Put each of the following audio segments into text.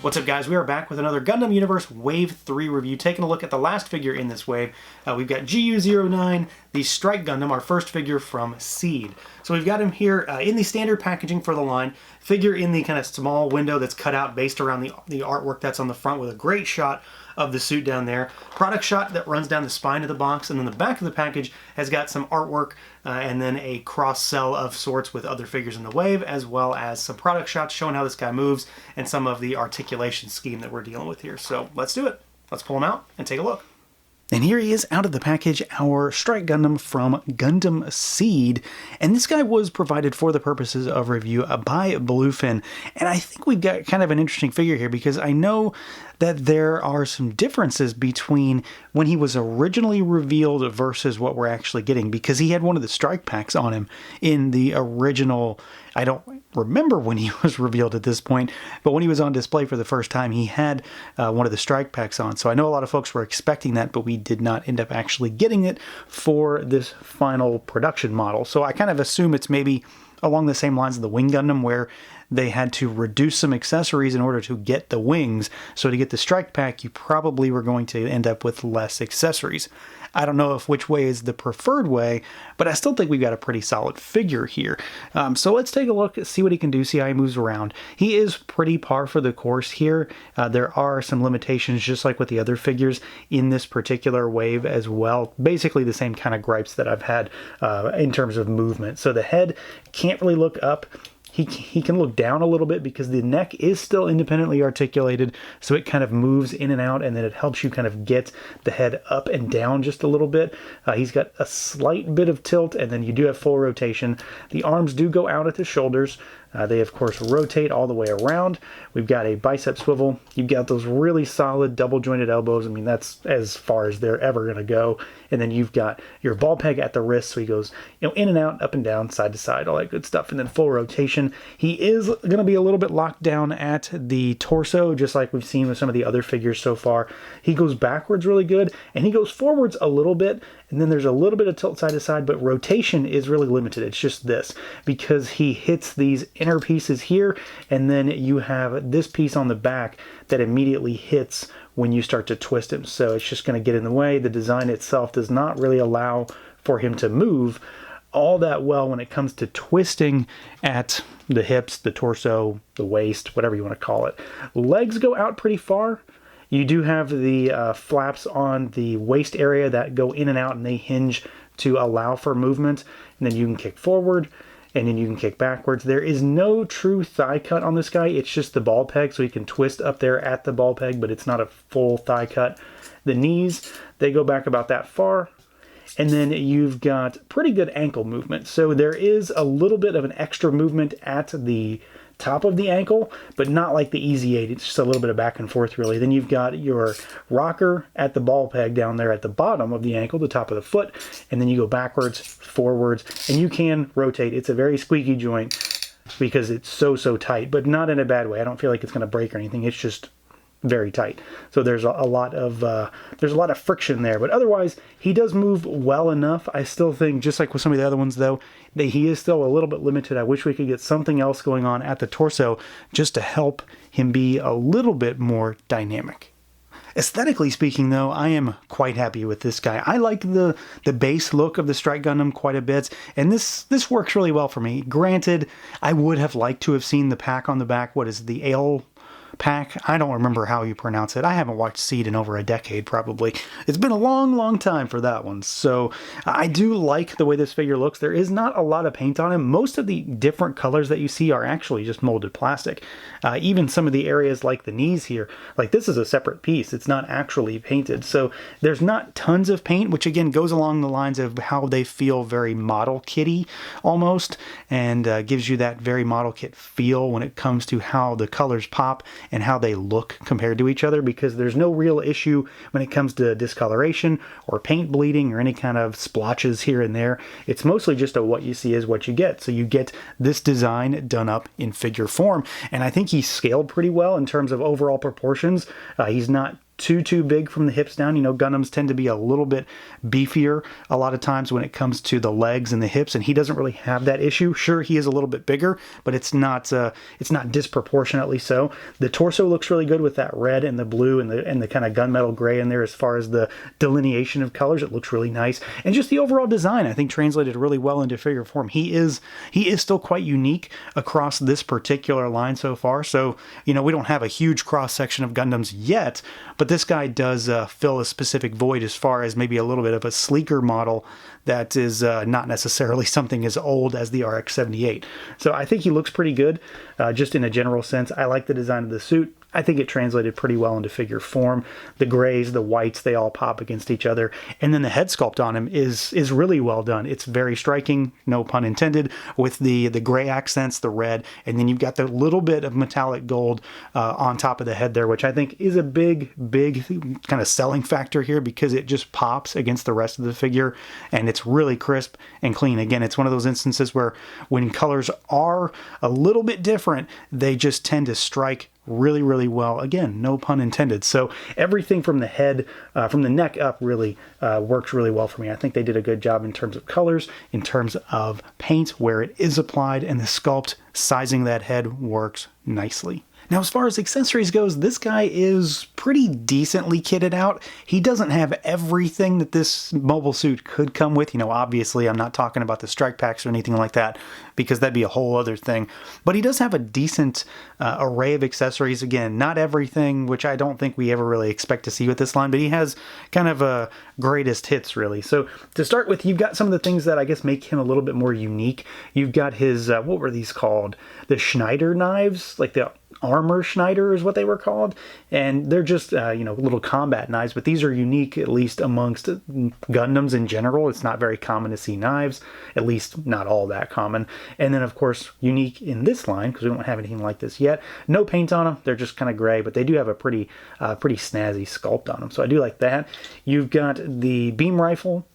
What's up, guys? We are back with another Gundam Universe Wave 3 review, taking a look at the last figure in this wave. We've got GU-09, the Strike Gundam, our first figure from Seed. So we've got him here in the standard packaging for the line, figure in the kind of small window that's cut out based around the artwork that's on the front with a great shot of the suit down there. Product shot that runs down the spine of the box, and then the back of the package has got some artwork and then a cross-sell of sorts with other figures in the wave, as well as some product shots showing how this guy moves and some of the articulation scheme that we're dealing with here. So let's do it. Let's pull him out and take a look. And here he is out of the package, our Strike Gundam from Gundam Seed. And this guy was provided for the purposes of review by Bluefin. And I think we've got kind of an interesting figure here because I know that there are some differences between when he was originally revealed versus what we're actually getting, because he had one of the strike packs on him in the original. I don't remember when he was revealed at this point, but when he was on display for the first time, he had one of the strike packs on. So I know a lot of folks were expecting that, but we did not end up actually getting it for this final production model. So I kind of assume it's maybe along the same lines of the Wing Gundam, where they had to reduce some accessories in order to get the wings. So to get the strike pack, you probably were going to end up with less accessories. I don't know if which way is the preferred way, but I still think we've got a pretty solid figure here. So let's take a look, see what he can do, see how he moves around. He is pretty par for the course here. There are some limitations, just like with the other figures in this particular wave as well. Basically the same kind of gripes that I've had in terms of movement. So the head can't really look up. He can look down a little bit because the neck is still independently articulated, so it kind of moves in and out, and then it helps you kind of get the head up and down just a little bit. He's got a slight bit of tilt, and then you do have full rotation. The arms do go out at the shoulders. They, of course, rotate all the way around. We've got a bicep swivel. You've got those really solid double-jointed elbows. I mean, that's as far as they're ever going to go. And then you've got your ball peg at the wrist, so he goes, in and out, up and down, side to side, all that good stuff. And then full rotation. He is going to be a little bit locked down at the torso, just like we've seen with some of the other figures so far. He goes backwards really good, and he goes forwards a little bit, and then there's a little bit of tilt side to side, but rotation is really limited. It's just this, because he hits these inner pieces here, and then you have this piece on the back that immediately hits when you start to twist him. So it's just going to get in the way. The design itself does not really allow for him to move all that well when it comes to twisting at the hips, the torso, the waist, whatever you want to call it. Legs go out pretty far. You do have the flaps on the waist area that go in and out, and they hinge to allow for movement. And then you can kick forward, and then you can kick backwards. There is no true thigh cut on this guy. It's just the ball peg, so you can twist up there at the ball peg, but it's not a full thigh cut. The knees, they go back about that far. And then you've got pretty good ankle movement. So there is a little bit of an extra movement at the top of the ankle, but not like the Easy 8. It's just a little bit of back and forth, really. Then you've got your rocker at the ball peg down there at the bottom of the ankle, the top of the foot, and then you go backwards, forwards, and you can rotate. It's a very squeaky joint because it's so tight, but not in a bad way. I don't feel like it's going to break or anything. It's just very tight. So there's a lot of friction there, but otherwise he does move well enough. I still think, just like with some of the other ones though, that he is still a little bit limited. I wish we could get something else going on at the torso just to help him be a little bit more dynamic. Aesthetically speaking, though, I am quite happy with this guy. I like the base look of the Strike Gundam quite a bit, and this works really well for me. Granted, I would have liked to have seen the pack on the back. What is the ale pack? I don't remember how you pronounce it. I haven't watched Seed in over a decade, probably. It's been a long time for that one. So I do like the way this figure looks. There is not a lot of paint on him. Most of the different colors that you see are actually just molded plastic. Even some of the areas like the knees here, like this is a separate piece. It's not actually painted. So there's not tons of paint, which again goes along the lines of how they feel very model kitty almost, and gives you that very model kit feel when it comes to how the colors pop and how they look compared to each other, because there's no real issue when it comes to discoloration or paint bleeding or any kind of splotches here and there. It's mostly just a what you see is what you get. So you get this design done up in figure form, and I think he's scaled pretty well in terms of overall proportions. He's not too big from the hips down. You know, Gundams tend to be a little bit beefier a lot of times when it comes to the legs and the hips, and he doesn't really have that issue. Sure, he is a little bit bigger, but it's not disproportionately so. The torso looks really good with that red and the blue and the kind of gunmetal gray in there as far as the delineation of colors. It looks really nice, and just the overall design I think translated really well into figure form. He is still quite unique across this particular line so far. So, you know, we don't have a huge cross section of Gundams yet, but this guy does fill a specific void as far as maybe a little bit of a sleeker model that is not necessarily something as old as the RX-78. So I think he looks pretty good, just in a general sense. I like the design of the suit. I think it translated pretty well into figure form. The grays, the whites, they all pop against each other. And then the head sculpt on him is really well done. It's very striking, no pun intended, with the gray accents, the red, and then you've got the little bit of metallic gold on top of the head there, which I think is a big kind of selling factor here because it just pops against the rest of the figure, and it's really crisp and clean. Again, it's one of those instances where when colors are a little bit different, they just tend to strike really well. Again, no pun intended. So everything from the head, from the neck up, really works really well for me. I think they did a good job in terms of colors, in terms of paint, where it is applied, and the sculpt sizing that head works nicely. Now, as far as accessories goes, this guy is pretty decently kitted out. He doesn't have everything that this mobile suit could come with. You know, obviously, I'm not talking about the strike packs or anything like that, because that'd be a whole other thing. But he does have a decent array of accessories. Again, not everything, which I don't think we ever really expect to see with this line, but he has kind of a greatest hits, really. So to start with, you've got some of the things that I guess make him a little bit more unique. You've got his, what were these called? The Schneider knives, like the Armor Schneider is what they were called, and they're just you know, little combat knives, but these are unique, at least amongst Gundams in general. It's not very common to see knives, at least not all that common. And then of course unique in this line, because we don't have anything like this yet, no paint on them. They're just kind of gray, but they do have a pretty snazzy sculpt on them, so I do like that. You've got the beam rifle.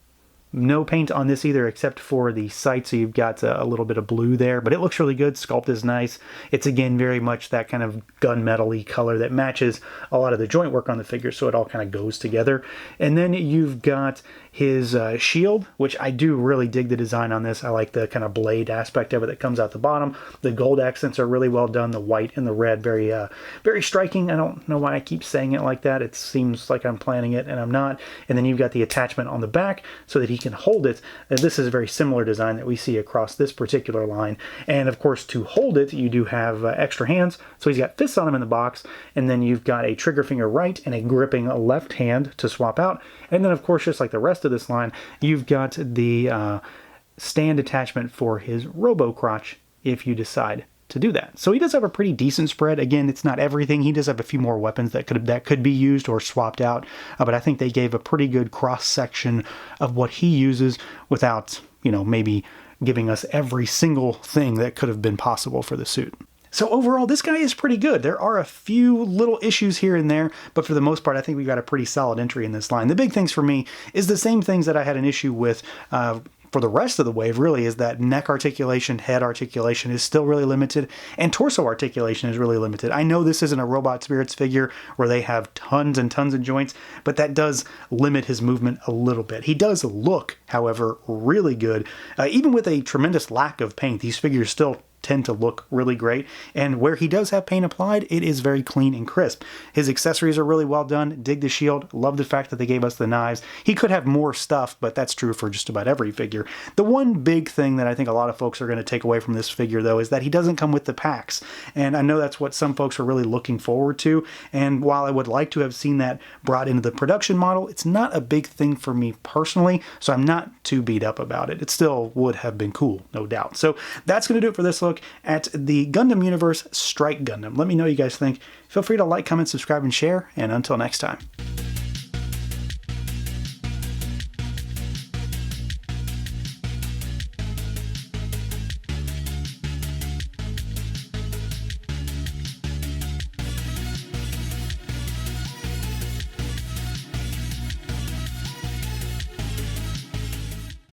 No paint on this either, except for the sight, so you've got a little bit of blue there, but it looks really good. Sculpt is nice. It's, again, very much that kind of gunmetal-y color that matches a lot of the joint work on the figure, so it all kind of goes together. And then you've got his shield, which I do really dig the design on this. I like the kind of blade aspect of it that comes out the bottom. The gold accents are really well done. The white and the red, very striking. I don't know why I keep saying it like that. It seems like I'm planning it, and I'm not. And then you've got the attachment on the back so that he can hold it. This is a very similar design that we see across this particular line. And of course, to hold it, you do have extra hands. So he's got fists on him in the box, and then you've got a trigger finger right and a gripping left hand to swap out. And then of course, just like the rest of this line, you've got the stand attachment for his robo crotch if you decide to do that. So he does have a pretty decent spread. Again, it's not everything. He does have a few more weapons that could be used or swapped out, but I think they gave a pretty good cross section of what he uses without, you know, maybe giving us every single thing that could have been possible for the suit. So overall, this guy is pretty good. There are a few little issues here and there, but for the most part, I think we've got a pretty solid entry in this line. The big things for me is the same things that I had an issue with for the rest of the wave, really, is that neck articulation, head articulation is still really limited, and torso articulation is really limited. I know this isn't a Robot Spirits figure where they have tons and tons of joints, but that does limit his movement a little bit. He does look, however, really good. Even with a tremendous lack of paint, these figures still tend to look really great, and where he does have paint applied, it is very clean and crisp. His accessories are really well done. Dig the shield. Love the fact that they gave us the knives. He could have more stuff, but that's true for just about every figure. The one big thing that I think a lot of folks are going to take away from this figure, though, is that he doesn't come with the packs, and I know that's what some folks are really looking forward to, and while I would like to have seen that brought into the production model, it's not a big thing for me personally, so I'm not too beat up about it. It still would have been cool, no doubt. So that's going to do it for this look at the Gundam Universe Strike Gundam. Let me know what you guys think. Feel free to like, comment, subscribe, and share, and until next time.